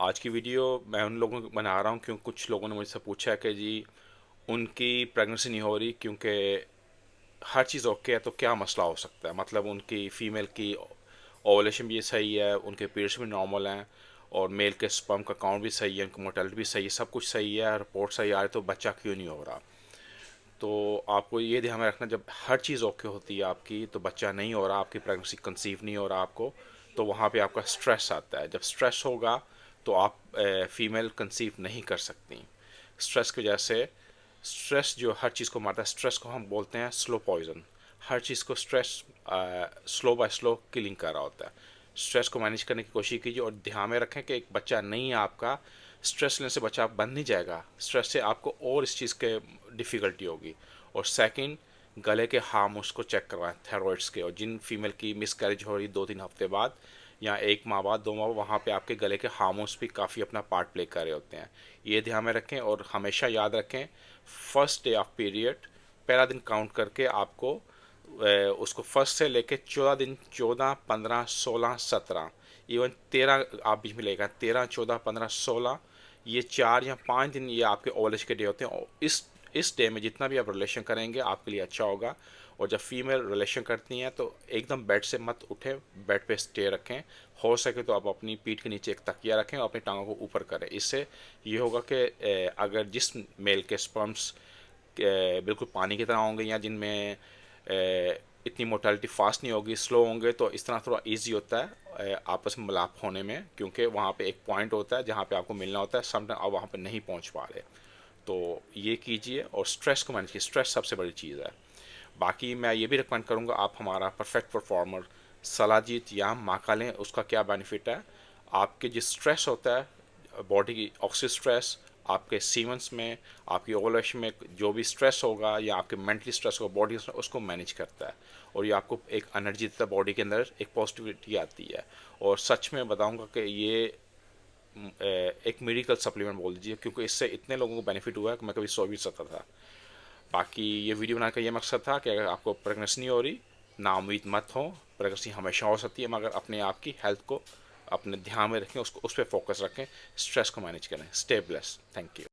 आज की वीडियो मैं उन लोगों को बना रहा हूँ क्योंकि कुछ लोगों ने मुझसे पूछा है कि जी उनकी प्रेगनेंसी नहीं हो रही क्योंकि हर चीज़ ओके है तो क्या मसला हो सकता है। मतलब उनकी फ़ीमेल की ओवुलेशन भी सही है, उनके पीरियड्स भी नॉर्मल हैं और मेल के स्पर्म का काउंट भी सही है, उनकी मोर्टेलिटी भी सही है, सब कुछ सही है, रिपोर्ट सही आ रही, तो बच्चा क्यों नहीं हो रहा। तो आपको ये ध्यान में रखना, जब हर चीज़ ओके होती है आपकी तो बच्चा नहीं हो रहा, आपकी प्रेगनेंसी कंसीव नहीं हो रहा आपको, तो वहाँ पे आपका स्ट्रेस आता है। जब स्ट्रेस होगा तो आप फीमेल कंसीव नहीं कर सकती। स्ट्रेस की वजह से, स्ट्रेस जो हर चीज़ को मारता है, स्ट्रेस को हम बोलते हैं स्लो पॉइजन। हर चीज़ को stress slow by slow killing कर रहा होता है। स्ट्रेस को मैनेज करने की कोशिश कीजिए और ध्यान में रखें कि एक बच्चा नहीं है आपका, स्ट्रेस लेने से बच्चा बन नहीं जाएगा, स्ट्रेस से आपको और इस चीज़ के डिफ़िकल्टी होगी। और सेकंड, गले के हार्मोन्स को चेक करवाएं, थायराइड्स के। और जिन फीमेल की मिसकैरेज हो रही 2-3 हफ्ते बाद या 1 माह बाद, 2 माह बाद, वहाँ पे आपके गले के हार्मोन्स भी काफ़ी अपना पार्ट प्ले कर रहे होते हैं। ये ध्यान में रखें और हमेशा याद रखें, फर्स्ट डे ऑफ पीरियड पहला दिन काउंट करके आपको उसको फर्स्ट से लेके 14 दिन, 14, 15, 16, 17, इवन 13 आप बीच में लेगा, 13, 14, 15, 16, ये 4 या 5 दिन ये आपके ओवलेज के डे होते हैं। और इस डे में जितना भी आप रिलेशन करेंगे आपके लिए अच्छा होगा। और जब फीमेल रिलेशन करती हैं तो एकदम बेड से मत उठें, बेड पे स्टे रखें। हो सके तो आप अपनी पीठ के नीचे एक तकिया रखें और अपनी टांगों को ऊपर करें। इससे ये होगा कि अगर जिस मेल के स्पर्म्स बिल्कुल पानी की तरह होंगे या जिनमें इतनी मोर्टेलिटी फास्ट नहीं होगी, स्लो होंगे, तो इस तरह थोड़ा इजी होता है आपस में मिलाप होने में, क्योंकि वहाँ पे एक पॉइंट होता है जहाँ पे आपको मिलना होता है, समटाइम आप वहाँ पे नहीं पहुँच पा रहे। तो ये कीजिए और स्ट्रेस को मैनेज कीजिए, स्ट्रेस सबसे बड़ी चीज़ है। बाकी मैं ये भी रिकमेंड करूँगा, आप हमारा परफेक्ट परफॉर्मर सलाजीत या माका लें। उसका क्या बेनिफिट है, आपके जो स्ट्रेस होता है बॉडी की, ऑक्सी स्ट्रेस, आपके सीमेंस में, आपकी ओवुलेशन में जो भी स्ट्रेस होगा या आपके मेंटली स्ट्रेस होगा, बॉडी उसको मैनेज करता है। और ये आपको एक एनर्जी देता है, बॉडी के अंदर एक पॉजिटिविटी आती है। और सच में बताऊंगा कि ये एक मेडिकल सप्लीमेंट बोल दीजिए, क्योंकि इससे इतने लोगों को बेनिफिट हुआ है कि मैं कभी सोच भी नहीं सकता था। बाकी ये वीडियो बनाने का ये मकसद था कि अगर आपको प्रेगनेंसी नहीं हो रही, ना उम्मीद मत हो, प्रेगनेंसी हमेशा हो सकती है, मगर अपने आप की हेल्थ को अपने ध्यान में रखें, उसको उस पर फोकस रखें, स्ट्रेस को मैनेज करें। Stay blessed, thank you.